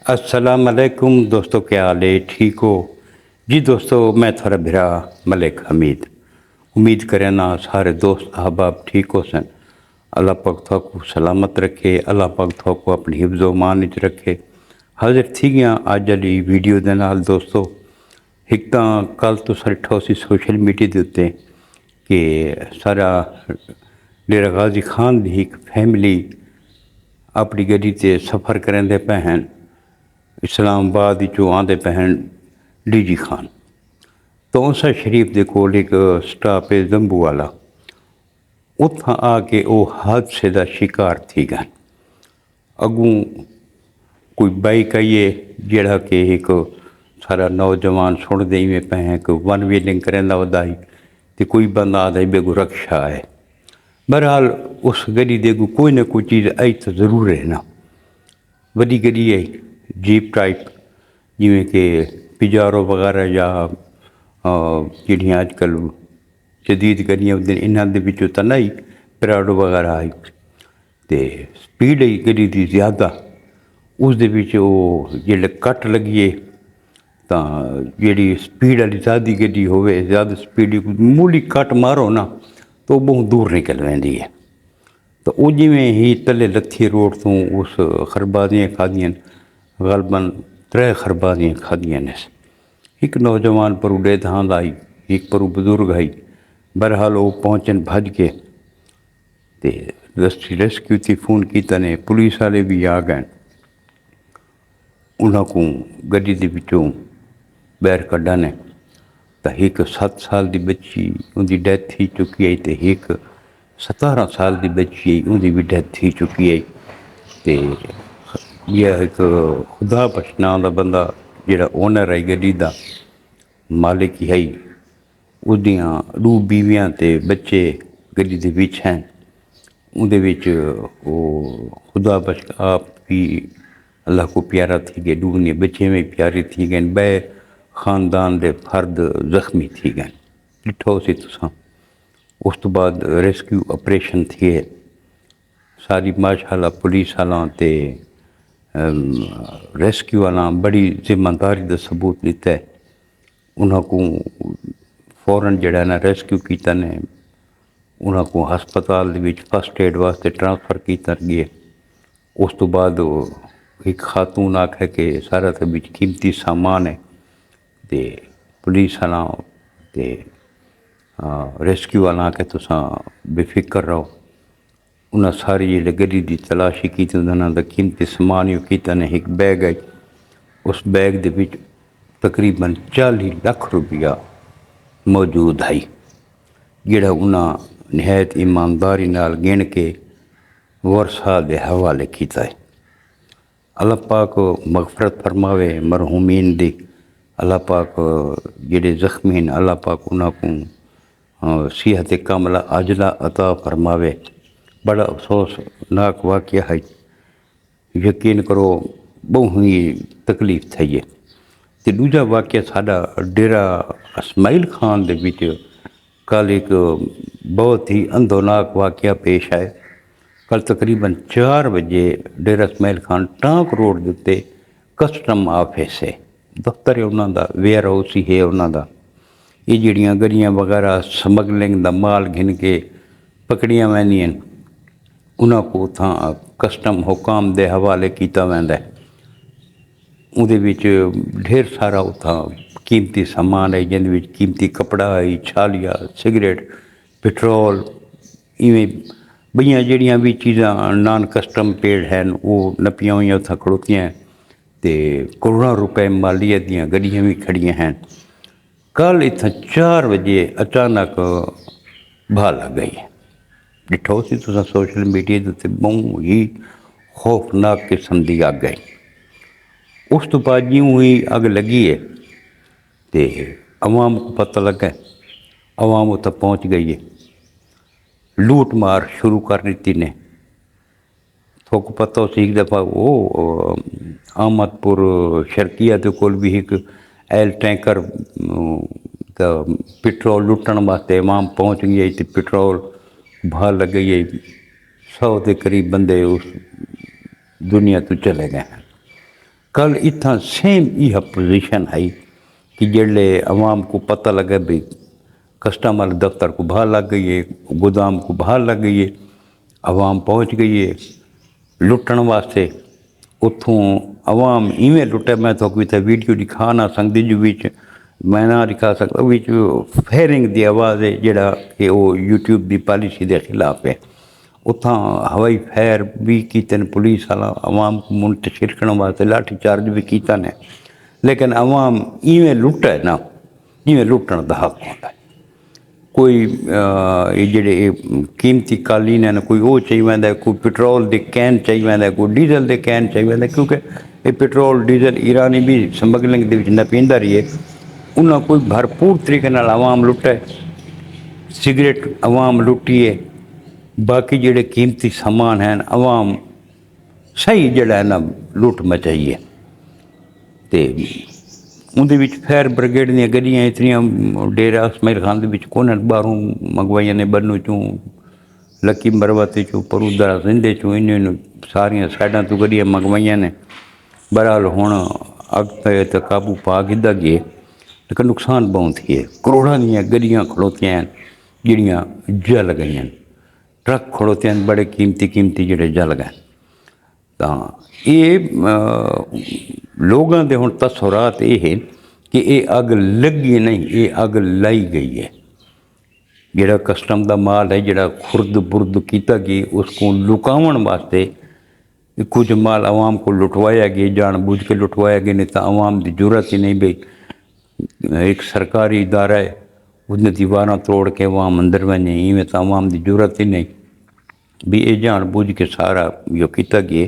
अस्सलाम वालेकुम दोस्तों, क्या हाल है? ठीक हो जी दोस्तों? मैं थोड़ा भिरा मलिक हमीद। उम्मीद करें ना सारे दोस्त अहबाब ठीक हो सन। अल्लाह पाक थोको सलामत रखे, अल्लाह पाक थोको अपनी हिफ्ज़ो मान च रखे। हाजिर थी गया अज वाली वीडियो दे नाल दोस्तों। एक तो कल तो डिठो सी सोशल मीडिया के उत्ते कि सारा डेरा गाजी खान की एक फैमिली अपनी गड्डी से सफ़र करेंदे पे हैं इस्लामाबाद चो आंदे पे हैं डीजी खान। तो उस शरीफ के कोल एक स्टाप है जंबू वाला, उत्थां आके वो हादसे का शिकार थी गए। अगू कोई बाइक आई है जड़ा कि एक सारा नौजवान सुनते ही पे हैं कि वन व्हीलिंग करेंदा वधाई तो कोई बंदा आता बेगू रक्षा है। बहरहाल उस गड्डी दे कोई ना कोई चीज़ आई तो जरूर है ना। वड्डी गड्डी है जीप टाइप, जिमें कि पिजारो वगैरह या ਜਿਹੜੀਆਂ अजकल जदीद गड्डियां इन्होंने तो नहीं प्राडो वगैरह आई तो स्पीड आई गड्डी की ज़्यादा। उस जो कट लगिए तो जी स्पीड वाली ज़्यादा गड्डी हो ज़्यादा स्पीड मूली कट मारो ना तो बहुत दूर निकल रही है। तो वो जिमें ही तले लथी रोड तो उस खरबादियाँ खादियाँ गलबन 3 खरबादियाँ खादियाँ ने। एक नौजवान पर डेथ हांद आई, एक पर बुजुर्ग आई। बहरहाल वो पहुँचन भज के तो रेस्क्यू थी फोन किया ने, पुलिस वाले भी आ गए। उन्होंने गड्डी के विचों बहर कढ़ा ने तो एक 7 साल की बच्ची उनकी डेथ थी चुकी है, तो एक 17 साल की बच्ची आई उनकी भी डेथ थी चुकी है। तो यह एक खुदा बख्शना का बंदा जोड़ा ओनर है गड्डी का मालिक ही है, उसदियाँ 2 बीवियाँ ते बच्चे गड्डी के विच हैं। उनदे विच वो खुदा बख्श आप भी अल्लाह को प्यारा थी गए, 2 ने बच्चे में प्यारे थी गए। बे खानदान के फर्द जख्मी थी गए, डिठो सी तुसां। उस तो बाद रेस्क्यू ऑपरेशन थे सारी माशाअल्लाह पुलिस वालों ते रेस्क्यू वाला बड़ी जिम्मेदारी का सबूत दिता है। उन्होंने फौरन जड़ा ना रेस्क्यू किया ने, उन्होंने हस्पताल फस्ट एड वास्ते ट्रांसफर किया गया। उस तो बाद एक खातून आखे कि सारा तो बिच कीमती सामान है तो पुलिस वाला तो रेस्क्यू वाला आखे तुसां बेफिक्र रहो। उन्हें सारी जी गड्डी की तलाशी की, उन्होंने कीमती समान ही किया ने। एक बैग है, उस बैग के तकरीबन 40 लाख रुपया मौजूद है, जोड़ा उन्हें नहायत ईमानदारी नाल गिन के वर्षा के हवाले किया है। अल्लाह पाक मगफरत फरमावे मरहूमीन दी। अल्लाह पाक जेडे जख्मी हैं अल्लाह पाक उन्होंने सेहत कामला अजला अता फरमावे। बड़ा अफसोसनाक वाक़या है, यकीन करो बहुत ही तकलीफ थी है। तो दूजा वाक़या साडा डेरा इस्माइल खान दे विच कल एक बहुत ही अंधोनाक वाक़या पेश आए। कल तकरीबन 4 बजे डेरा इस्माइल खान टांक रोड के उत्ते कस्टम ऑफिस है, दफ्तर है उन्होंने, वेयर हाउस ही है उन्होंने। ये जड़ियाँ गड्डियाँ वगैरह समगलिंग का माल घिन के पकड़िया वैंदियां उन्होंने को उतना कस्टम हुकाम के हवाले किया वैंदा है। उहदे विच ढेर सारा उतना कीमती समान है, जिन्हें कीमती कपड़ा है, छालिया, सिगरेट, पेट्रोल, इवें बईयां जड़ियाँ भी चीज़ां नॉन कस्टम पेड हैं वो नपियां हुई उत्थां खड़ोतियां हैं। तो करोड़ों रुपए मालीत दियाँ गड्डियाँ भी खड़ियाँ हैं। कल इतना 4 बजे अचानक भा लग गई। डिठो सी तुसां सोशल मीडिया के उत्ते बहुत ही खौफनाक किस्म की अग है। उस तो बाद ज्यों ही अग लगी है तो अवाम को पता लगा, अवाम उत्तर पहुँच गई है, लूट मार शुरू कर दी ने। थोक पता उस एक दफ़ा वो अहमदपुर शर्किया के कोल भी एक एल टैंकर का पेट्रोल लुटन वास्ते अवाम पहुँच गई है। तो पेट्रोल भा लग गई है, 100 के करीब बंदे उस दुनिया तो चले गए हैं। कल इतना सेम यह पोजीशन है कि जल्ले अवाम को पता लगे भाई कस्टमर दफ्तर को बाहर लग गई है, गोदाम को बाहर लग गई है, अवाम पहुँच गई है लुटन वास्ते। उतों अवाम इवें लुटे, मैं तो कोई वीडियो दिखा ना सकती जो बिच मैं ना दिखा सकता बिच फायरिंग की आवाज़ है जोड़ा कि वो यूट्यूब की पॉलिसी के खिलाफ है। उतना हवाई फायर भी किए पुलिस वाला अवाम को मुंतशिर करने वास्ते लाठी चार्ज भी किया ने, लेकिन अवाम इवें लुट है ना, इवें लुटन का हक होता है। कोई जेडे कीमती कालीन हैं कोई वो चाहिए वैंदा, कोई पेट्रोल के कैन चाहिए वैंदा, कोई डीजल के कैन चाहिए वैंदा, क्योंकि ये पेट्रोल डीजल ईरानी भी स्मगलिंग के न पींदा रही है। उन्हें कोई भरपूर तरीके अवाम लुटे, सिगरेट अवाम लुटी है, बाकी जेडे कीमती समान हैं अवाम सही जड़ा है ना लुट मचाई है। तो उनके विच फायर ब्रिगेड दी गड्डियां इतनियां डेरा इसमाइल खान दे कोने बाहरों मंगवाइया ने, बन्नू चों लक्की मरवते चों परूदरा जिंदे चों इन सारिया साइडा तो गड्डियां मंगवाइया ने। बहरहाल हुण अग ते काबू पा किदा गए, लेकिन नुकसान बहुत थी है। करोड़ों दियां गड्डियां खड़ोतियां हैं जिहड़ियां जल गईयां, ट्रक खड़ोते हैं बड़े कीमती कीमती जोड़े जल गए। तो ये लोगों के हुण तसुरात ये है कि ये अग लगी नहीं, ये अग लाई गई है। जोड़ा कस्टम का माल है जोड़ा खुर्द बुर्द किया गया उसको लुकावन वास्ते कुछ माल अवाम को लुटवाया गया, जान बूझ के लुटवाया गया, नहीं तो अवाम की जरूरत ही नहीं भाई एक सरकारी इदारा है उसने दीवार तोड़ के अवाम अंदर वने, इवें तो अवाम की जरूरत ही नहीं भी ये जान बूझ के सारा जो किया गया।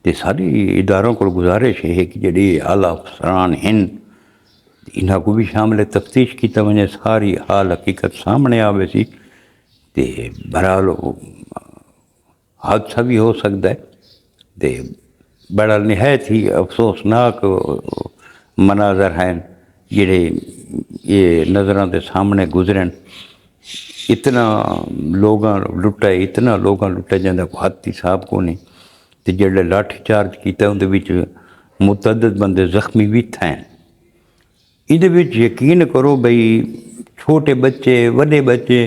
तो सारी इदारों को गुजारिश है कि जी आला अफसरान हैं इन्हों को भी शामिल तफ्तीश किया वजे, सारी हाल हकीकत सामने आवे सी। तो बहरहाल हादसा भी हो सकता है। तो बड़ा नहायत ही अफसोसनाक मनाजर हैं जिहड़े ये नज़रों के सामने गुजरन। इतना लोगां लुटे, इतना लोगां लुटे जिंदा को हद हिसाब को नहीं। तो जेल्लै लाठी चार्ज किया उनके विच मुतअद्दिद बंदे जख्मी भी थे। इहदे विच यकीन करो बई छोटे बच्चे वड्डे बच्चे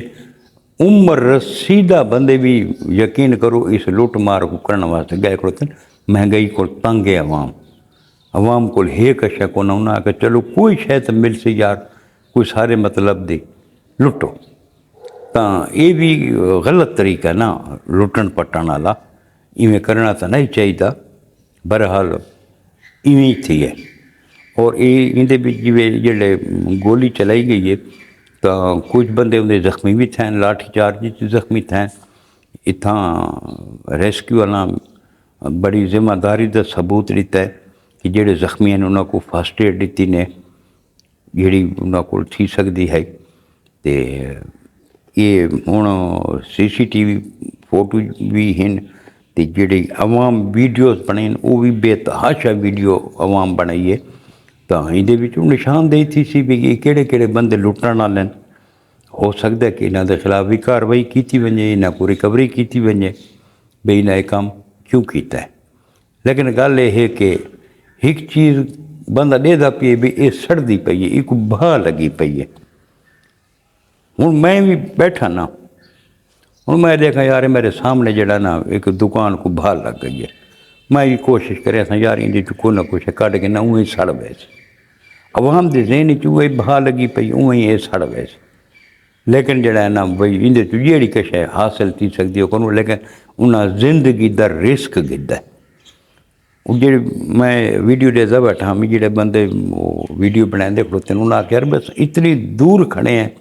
उम्र रसीदा बंदे भी यकीन करो इस लुट मार को करने वास्ते गए खड़ोते। महंगाई को तंग है अवाम, अवाम को है कशा को ना उन्हें आके चलो कोई शय तो मिल सी यार, कोई सारे मतलब दे लुटो। तो ये भी गलत तरीका ना लुटन पटन वाला, इवें करना तो नहीं चाहिए। बहरहाल इवें ही थी है। और ये इनके जिवें जेल्लै गोली चलाई गई है तो कुछ बंदे उनके जख्मी भी थे, लाठी चार्ज जख्मी थे। इतना रेस्क्यू वाला बड़ी जिम्मेदारी का सबूत दिता है कि जेडे जख्मी हैं उन्होंने को फस्ट एड दी ने जी उन्होंने थी सकती है। तो ये हुण CCTV फोटो भी हैं, तो जी अवाम वीडियोज़ बने वो भी बेतहाशा वीडियो अवाम बनाई है। तो ये निशानदेही थी सी भी ये किहड़े बंदे लुटण वाले हैं। हो सकता है कि इन्हों के खिलाफ भी कार्रवाई की वजे, इन्हों को रिकवरी की वजे भी इन्हें यह काम क्यों किया है। लेकिन गल यह है कि एक चीज़ बंदा देदा पे भी ये सड़ती पई है, एक बाह लगी पई है। हूँ मैं भी बैठा ना, हूँ मैं देखा यार मेरे सामने जड़ा ना एक दुकान को बाह लग गई है। मैं भी कोशिश कर यार इन को ना कुछ कढ़ के ना उं सड़ वैसे अवाम के जहन च उह बाह लगी पई उं ये सड़ वैसे। लेकिन जड़ा ना बई इन जी किश है हासिल थी सकती है को, लेकिन उन्हें जिंदगी का रिस्क गिद्दा जे मैं वीडियो देता बैठा मैं जे बंदे वीडियो बनाते खड़ोते उन्हें आख्या यार बस इतनी दूर खड़े हैं,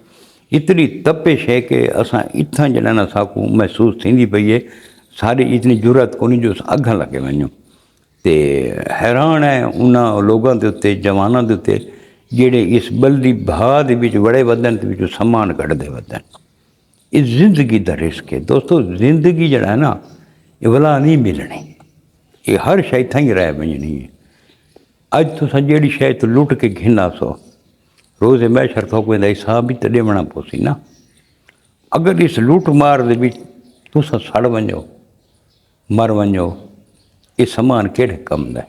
इतनी तपिश है कि असा इतना जड़ा ना साकू महसूस थी पई है, सारी इतनी जरूरत को नहीं जो अगं लगे वनूँ। तो हैरान है उन्होंने लोगों के उत्ते जवानों के उत्ते जेडे इस बल्दी भाह के बड़े वधन के समान कढ़ते वधन। ये जिंदगी का रिस्क है दोस्तों। जिंदगी जड़ा है ना ये वला नहीं मिलनी, ये हर शय इतना ही रह वजनी है। अज तुस जी शय तो लुट के घिना सो रोज़ मैशर थोक वेंदा हिसाब भी तो देवना पोसी ना। अगर इस लुट मार दे तुस सड़ वञो मर वञो, ये समान कहिड़े कम दा।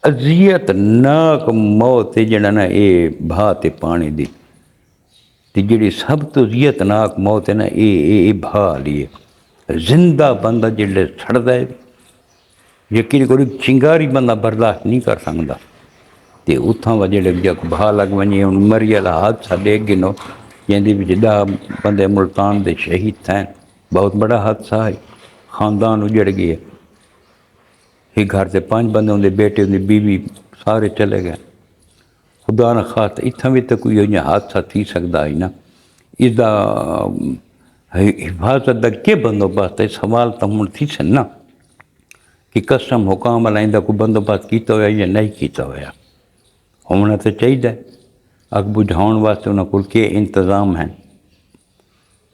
ਅਜ਼ੀਅਤਨਾਕ ਮੌਤ ਹੈ ਜਿਹੜਾ ਨਾ ਇਹ ਭਾਅ ਤੇ ਪਾਣੀ ਦੀ, ਤੇ ਜਿਹੜੀ ਸਭ ਤੋਂ ਅਜ਼ੀਅਤਨਾਕ ਮੌਤ ਹੈ ਨਾ ਇਹ ਭਾਅ ਵਾਲੀ ਹੈ। ਜ਼ਿੰਦਾ ਬੰਦਾ ਜਿਹੜੇ ਸੜਦਾ ਹੈ, ਯਕੀਨ ਕਰੋ ਚਿੰਗਾਰੀ ਬੰਦਾ ਬਰਦਾਸ਼ਤ नहीं कर सकता। तो उतां वा जेड़े जग भाह लग वञे, हुन मरी वाला हादसा ॾे गिनो जंहिंजे विच 10 बंदे मुल्तान दे शहीद थिया। बहुत बड़ा हादसा है, ख़ानदान उजड़ गए। एक घर से 5 बंदे उनके बेटे उनकी बीवी सारे चले गए। खुदा न खास इत्थां भी तो कोई इ'यां हादसा थी सकता है ना। इसका हिफाजत का के बंदोबस्त है, सवाल तो हुण थी सन ना कि कस्टम हुकाम वाला इंदा कोई बंदोबस्त किया होया या नहीं किया होया। होना तो चाहिए। अग बुझाने वास्ते उन्होंने कोल के इंतज़ाम हैं,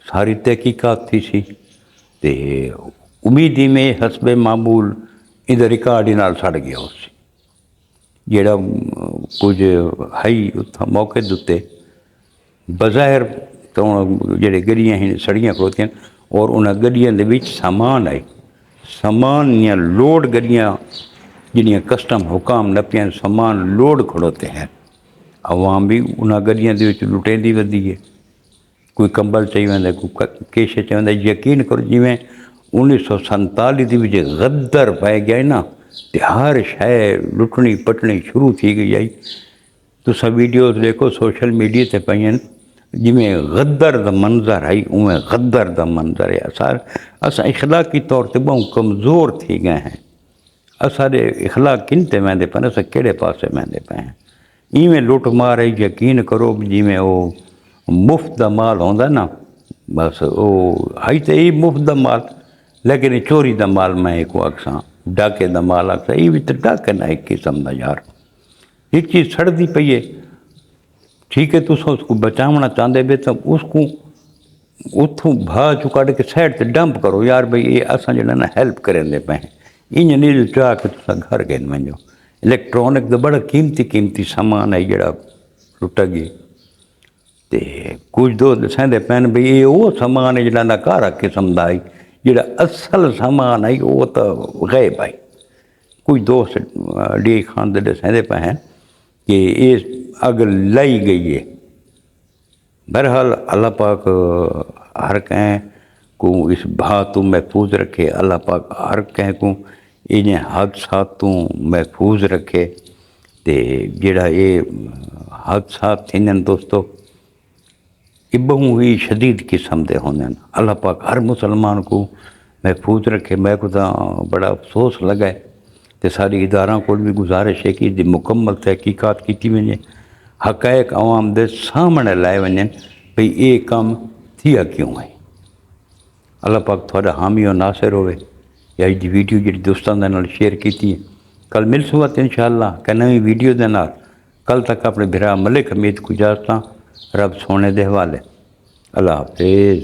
सारी तहकीकात थी सी। ते उम्मीद ही में हसबे मामूल इधर रिकॉर्ड ही नाल सड़ गया उस जेड़ा कुछ है उतना मौके उत्ते बज़ाहिर तो जेड़े गड्डियां ही सड़ियां खड़ोतियां और उन्हें गड्डियां दे विच सामान है, सामान या लोड गड्डियां जिन्हें कस्टम हुकाम न पिया सामान लोड खड़ोते हैं। अवाम भी उन्हें गड्डियां दे विच लुटेंदी वधी है। कोई कंबल चाहिए वेंदा, कोई केश चाहिए वेंदा। यकीन करो जिवें 1947 दे विच गद्दर पै गया ना, तो हर शय लुटनी पटनी शुरू थी गई आई। तुसां वीडियोज़ देखो सोशल मीडिया ते पईन, जिमें गद्दर दा मंजर है उमें गद्दर दा मंजर है। असां इखलाकी तौर ते बहुत कमज़ोर थी गए हैं। असांजे इखलाक किन ते वेंदे पे, असां कहिड़े पासे वेंदे पे हैं। इवें लुट मार है, यकीन करो जिमें वो मुफ्त दा माल होंदा ना, बस वो है तो यही मुफ्त दा माल, लेकिन चोरी दा माल मैं को आखसां, डाके दा माल आखसां। ये भी तो डाका ना एक किस्म दा यार। एक चीज़ सड़ती पई है, ठीक है तुस उसको बचावना चाहते भी तो उसको उतों भाव चु कढ़ के साइड से डंप करो यार। भाई ये असां जड़ा ना हेल्प करेंदे पे हैं। इं नहीं चाह के तुस घर गए वञो। इलैक्ट्रॉनिक का बड़ा कीमती सामान है जड़ा लुट गए। तो कुछ दोस्त दसेंदे पैन भाई ये वो सामान है जड़ा नकारा किस्म का है, जड़ा असल सामान है वो तो गायब है। कुछ दोस्त डी खान दे दसेंदे पे हैं कि ये अग लाई गई है। बहरहाल अल्लाह पाक हर कह को इस भा तो महफूज रखे। अल्लाह पाक हर कह को इन हादसात तो महफूज रखे। तो जेड़ा ये हादसात थिन दोस्तों ये बहु ही शदीद किस्म के होंगे। अल्लाह पाक हर मुसलमान को महफूज रखे। मैं को बड़ा अफसोस लगा है। तो सारी इदारा को भी गुजारिश है कि मुकम्मल तहकीकात की वजे, हक़ाइक़ आवाम के सामने लाए वजन भई ये काम थिया क्यों है। अल्लाह पाक थोड़ा हामी और नासिर होवे। या जी वीडियो जी दोस्तों के नाल शेयर की। कल मिल सुवत इंशाअल्लाह क नवी वीडियो के नाल। कल तक अपने भरा मलिक हमीद को इजाज़त। रब सोने दे हवाले। अल्लाह हाफिज़।